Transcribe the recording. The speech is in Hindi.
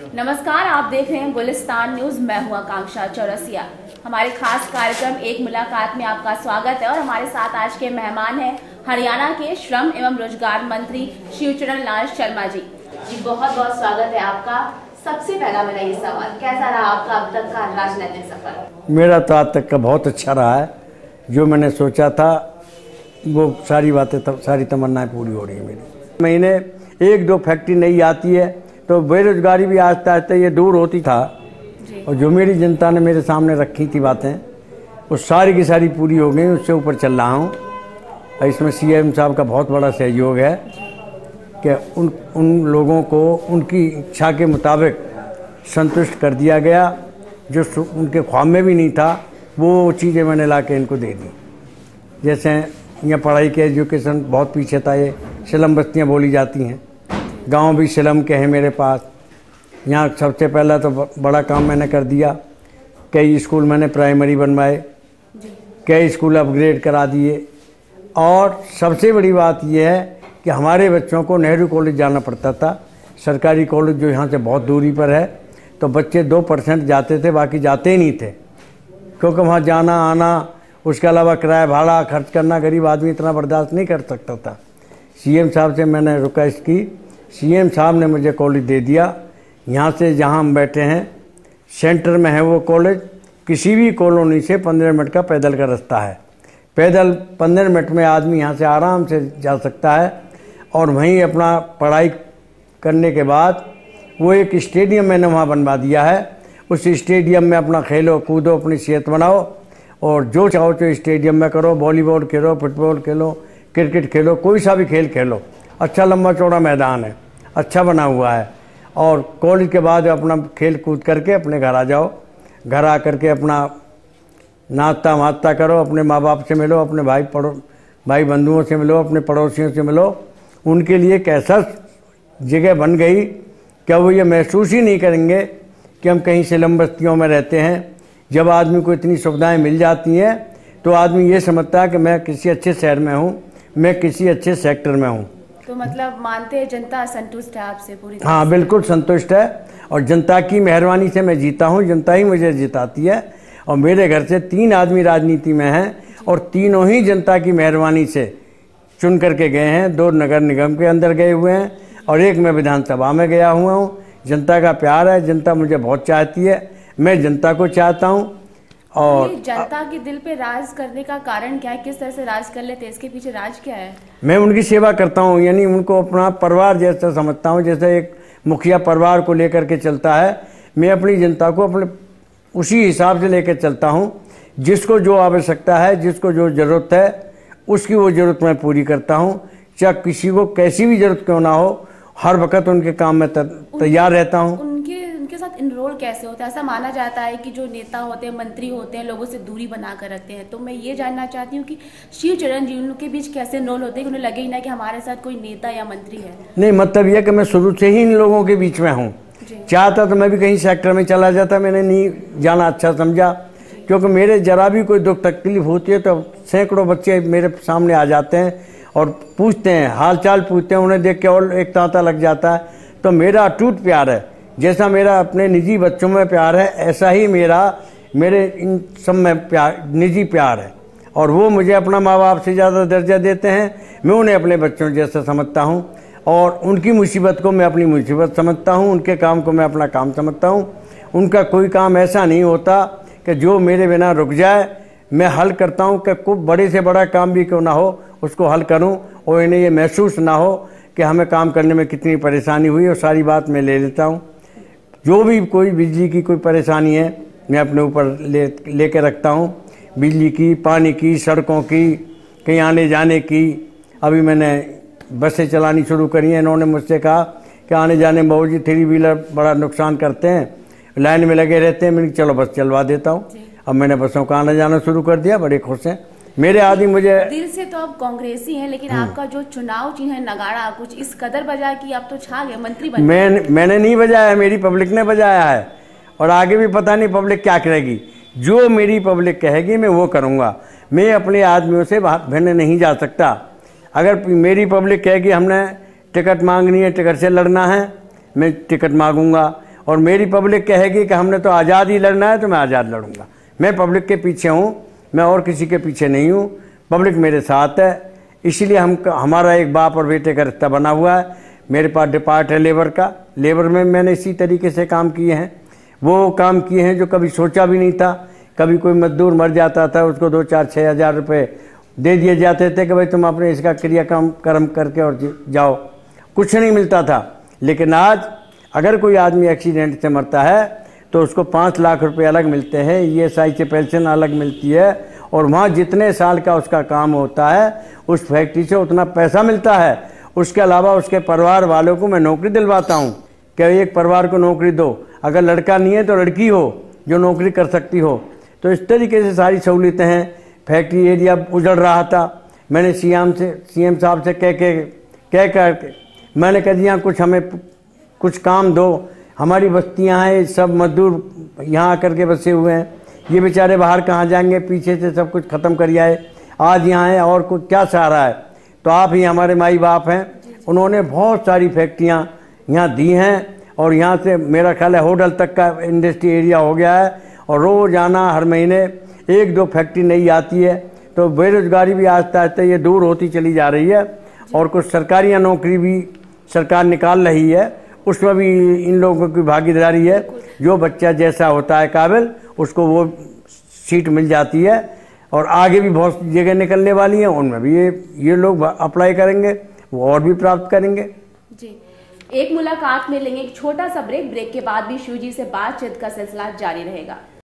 नमस्कार, आप देख रहे हैं गुलिस्तान न्यूज। मैं हूं आकांक्षा चौरसिया। हमारे खास कार्यक्रम एक मुलाकात में आपका स्वागत है और हमारे साथ आज के मेहमान हैं हरियाणा के श्रम एवं रोजगार मंत्री शिवचरण लाल शर्मा जी। बहुत बहुत स्वागत है आपका। सबसे पहला मेरा ये सवाल, कैसा रहा आपका अब तक का राजनीतिक सफर? मेरा तो आज तक का बहुत अच्छा रहा है। जो मैंने सोचा था वो सारी बातें सारी तमन्नाएं पूरी हो रही है मेरी। महीने एक दो फैक्ट्री नहीं आती है तो बेरोजगारी भी आस्ते आस्ते ये दूर होती था। और जो मेरी जनता ने मेरे सामने रखी थी बातें, वो सारी की सारी पूरी हो गई। उससे ऊपर चल रहा हूँ। इसमें सीएम साहब का बहुत बड़ा सहयोग है कि उन लोगों को उनकी इच्छा के मुताबिक संतुष्ट कर दिया गया। जो उनके ख्वाब में भी नहीं था वो चीज़ें मैंने ला के इनको दे दी। जैसे यहाँ पढ़ाई के एजुकेशन बहुत पीछे था। ये स्लम बस्तियाँ बोली जाती हैं, गांव भी स्लम के हैं मेरे पास। यहाँ सबसे पहला तो बड़ा काम मैंने कर दिया। कई स्कूल मैंने प्राइमरी बनवाए, कई स्कूल अपग्रेड करा दिए। और सबसे बड़ी बात यह है कि हमारे बच्चों को नेहरू कॉलेज जाना पड़ता था। सरकारी कॉलेज जो यहाँ से बहुत दूरी पर है, तो बच्चे 2% जाते थे, बाकी जाते ही नहीं थे। क्योंकि वहाँ जाना आना, उसके अलावा किराया भाड़ा खर्च करना गरीब आदमी इतना बर्दाश्त नहीं कर सकता था। सीएम साहब से मैंने रिक्वेस्ट की, सीएम साहब ने मुझे कॉलेज दे दिया। यहाँ से जहाँ हम बैठे हैं सेंटर में है वो कॉलेज। किसी भी कॉलोनी से 15 मिनट का पैदल का रास्ता है। पैदल 15 मिनट में आदमी यहाँ से आराम से जा सकता है। और वहीं अपना पढ़ाई करने के बाद वो एक स्टेडियम मैंने वहाँ बनवा दिया है। उस स्टेडियम में अपना खेलो कूदो, अपनी सेहत बनाओ और जो चाहो तो स्टेडियम में करो। वॉलीबॉल खेलो, फुटबॉल खेलो, क्रिकेट खेलो, कोई सा भी खेल खेलो। अच्छा लंबा चौड़ा मैदान है, अच्छा बना हुआ है। और कॉलेज के बाद अपना खेल कूद करके अपने घर आ जाओ। घर आ करके अपना नाश्ता वास्ता करो, अपने माँ बाप से मिलो, अपने भाई बंधुओं से मिलो, अपने पड़ोसियों से मिलो। उनके लिए कैसा जगह बन गई, क्या वो ये महसूस ही नहीं करेंगे कि हम कहीं स्लम बस्तियों में रहते हैं। जब आदमी को इतनी सुविधाएं मिल जाती हैं तो आदमी ये समझता है कि मैं किसी अच्छे शहर में हूँ, मैं किसी अच्छे सेक्टर में हूँ। तो मतलब मानते हैं जनता संतुष्ट है आपसे पूरी? हाँ, बिल्कुल संतुष्ट है। और जनता की मेहरबानी से मैं जीता हूँ, जनता ही मुझे जिताती है। और मेरे घर से 3 आदमी राजनीति में हैं और तीनों ही जनता की मेहरबानी से चुन करके गए हैं। 2 नगर निगम के अंदर गए हुए हैं और 1 मैं विधानसभा में गया हुआ हूँ। जनता का प्यार है, जनता मुझे बहुत चाहती है, मैं जनता को चाहता हूँ। और जनता के दिल पे राज करने का कारण क्या है? किस तरह से राज कर लेते हैं? इसके पीछे राज क्या है? मैं उनकी सेवा करता हूँ, यानी उनको अपना परिवार जैसा समझता हूँ। जैसे एक मुखिया परिवार को लेकर के चलता है, मैं अपनी जनता को अपने उसी हिसाब से लेकर चलता हूँ। जिसको जो आवश्यकता है, जिसको जो ज़रूरत है, उसकी वो ज़रूरत मैं पूरी करता हूँ। चाहे किसी को कैसी भी ज़रूरत क्यों ना हो, हर वक्त उनके काम में तैयार रहता हूँ। उनके साथ इनरोल कैसे होता है? ऐसा माना जाता है कि जो नेता होते हैं, मंत्री होते हैं, लोगों से दूरी बना कर रखते हैं। तो मैं ये जानना चाहती हूँ कि शिवचरण जी उनके बीच कैसे इनरोल होते हैं कि उन्हें लगे ही ना कि हमारे साथ कोई नेता या मंत्री है। नहीं, मतलब यह कि मैं शुरू से ही इन लोगों के बीच में हूँ। चाहता तो मैं भी कहीं सेक्टर में चला जाता, मैंने नहीं जाना अच्छा समझा। क्योंकि मेरे जरा भी कोई दुख तकलीफ होती है तो सैकड़ों बच्चे मेरे सामने आ जाते हैं और पूछते हैं, हाल चाल पूछते हैं। उन्हें देख के और एक तांता लग जाता है। तो मेरा अटूट प्यार है। जैसा मेरा अपने निजी बच्चों में प्यार है, ऐसा ही मेरे इन सब में निजी प्यार है। और वो मुझे अपना माँ बाप से ज़्यादा दर्जा देते हैं। मैं उन्हें अपने बच्चों जैसा समझता हूँ और उनकी मुसीबत को मैं अपनी मुसीबत समझता हूँ, उनके काम को मैं अपना काम समझता हूँ। उनका कोई काम ऐसा नहीं होता कि जो मेरे बिना रुक जाए। मैं हल करता हूँ कि कोई बड़े से बड़ा काम भी क्यों ना हो उसको हल करूँ और इन्हें ये महसूस ना हो कि हमें काम करने में कितनी परेशानी हुई। और सारी बात मैं ले लेता हूँ। जो भी कोई बिजली की कोई परेशानी है मैं अपने ऊपर लेके रखता हूँ। बिजली की, पानी की, सड़कों की, कहीं आने जाने की। अभी मैंने बसें चलानी शुरू करी हैं। इन्होंने मुझसे कहा कि आने जाने में बाबू जी 3 व्हीलर बड़ा नुकसान करते हैं, लाइन में लगे रहते हैं। मैंने चलो बस चलवा देता हूँ। अब मैंने बसों का आना जाना शुरू कर दिया, बड़े खुश हैं मेरे आदमी। मुझे दिल से तो आप कांग्रेसी हैं, लेकिन आपका जो चुनाव चिन्ह है नगाड़ा, कुछ इस कदर बजा कि आप तो छा गए, मंत्री बन गए। मैंने नहीं बजाया, मेरी पब्लिक ने बजाया है। और आगे भी पता नहीं पब्लिक क्या करेगी। जो मेरी पब्लिक कहेगी मैं वो करूँगा। मैं अपने आदमियों से भिन्न नहीं जा सकता। अगर मेरी पब्लिक कहेगी हमने टिकट मांगनी है, टिकट से लड़ना है, मैं टिकट मांगूंगा। और मेरी पब्लिक कहेगी कि हमने तो आज़ाद ही लड़ना है तो मैं आज़ाद लड़ूंगा। मैं पब्लिक के पीछे हूँ, मैं और किसी के पीछे नहीं हूँ, पब्लिक मेरे साथ है। इसीलिए हमारा एक बाप और बेटे का रिश्ता बना हुआ है। मेरे पास डिपार्ट है लेबर का, लेबर में मैंने इसी तरीके से काम किए हैं, वो काम किए हैं जो कभी सोचा भी नहीं था। कभी कोई मजदूर मर जाता था, उसको 2-4-6 हज़ार रुपये दे दिए जाते थे कि भाई तुम अपने इसका कर्म करके और जाओ, कुछ नहीं मिलता था। लेकिन आज अगर कोई आदमी एक्सीडेंट से मरता है तो उसको 5 लाख रुपए अलग मिलते हैं, ESI से पेंशन अलग मिलती है, और वहाँ जितने साल का उसका काम होता है उस फैक्ट्री से उतना पैसा मिलता है। उसके अलावा उसके परिवार वालों को मैं नौकरी दिलवाता हूँ कि एक परिवार को नौकरी दो, अगर लड़का नहीं है तो लड़की हो जो नौकरी कर सकती हो। तो इस तरीके से सारी सहूलियतें हैं। फैक्ट्री एरिया उजड़ रहा था, मैंने CM साहब से कह कर मैंने कह दिया कुछ हमें कुछ काम दो। हमारी बस्तियां हैं, सब मजदूर यहाँ आकर के बसे हुए हैं, ये बेचारे बाहर कहाँ जाएंगे, पीछे से सब कुछ ख़त्म कर आए, आज यहाँ है और कुछ क्या सहारा है। तो आप ही हमारे माई बाप हैं, उन्होंने बहुत सारी फैक्ट्रियाँ यहाँ दी हैं, और यहाँ से मेरा ख्याल है होटल तक का इंडस्ट्री एरिया हो गया है। और रोज़ाना हर महीने 1-2 फैक्ट्री नई आती है, तो बेरोजगारी भी आहिस्ता आहिस्ता ये दूर होती चली जा रही है। और कुछ सरकारी नौकरी भी सरकार निकाल रही है, उसमें भी इन लोगों की भागीदारी है। जो बच्चा जैसा होता है काबिल, उसको वो सीट मिल जाती है। और आगे भी बहुत जगह निकलने वाली हैं, उनमें भी ये लोग अप्लाई करेंगे, वो और भी प्राप्त करेंगे। जी, एक मुलाकात में लेंगे एक छोटा सा ब्रेक के बाद भी शिव जी से बातचीत का सिलसिला जारी रहेगा।